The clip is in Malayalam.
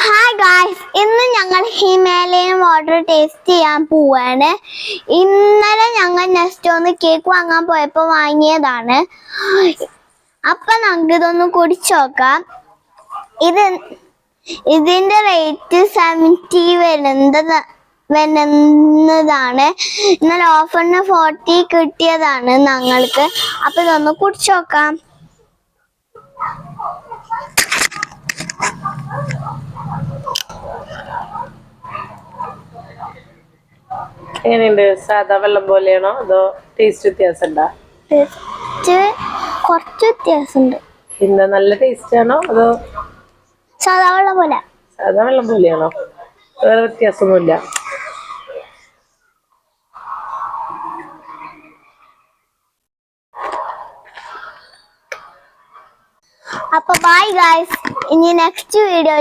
ഹായ് ഗായ്സ്, ഇന്ന് ഞങ്ങൾ ഹിമാലയൻ വാട്ടർ ടേസ്റ്റ് ചെയ്യാൻ പോവാണ്. ഇന്നലെ ഞങ്ങൾ നെസ്റ്റോന്ന് കേക്ക് വാങ്ങാൻ പോയപ്പോൾ വാങ്ങിയതാണ്. അപ്പൊ നമുക്ക് ഇതൊന്ന് കുടിച്ചു നോക്കാം. ഇതിന്റെ റേറ്റ് 70 വരുന്നതാണ്. ഇന്നലെ ഓഫറിന് 40 കിട്ടിയതാണ് ഞങ്ങൾക്ക്. അപ്പൊ ഇതൊന്ന് കുടിച്ചു നോക്കാം. എങ്ങനെയുണ്ട്? സാധാ വെള്ളം പോലെയാണോ അതോ ടേസ്റ്റ് വ്യത്യാസമുണ്ടോ? കുറച്ച് വ്യത്യാസമുണ്ട്. പിന്നെ നല്ല ടേസ്റ്റ് ആണോ അതോ സാധാ വെള്ളം പോലെ? സാധാ വെള്ളം പോലെയാണോ? വേറെ വ്യത്യാസമൊന്നുമില്ല. അപ്പൊ ബൈ ഗൈസ്, ഇനി നെക്സ്റ്റ് വീഡിയോ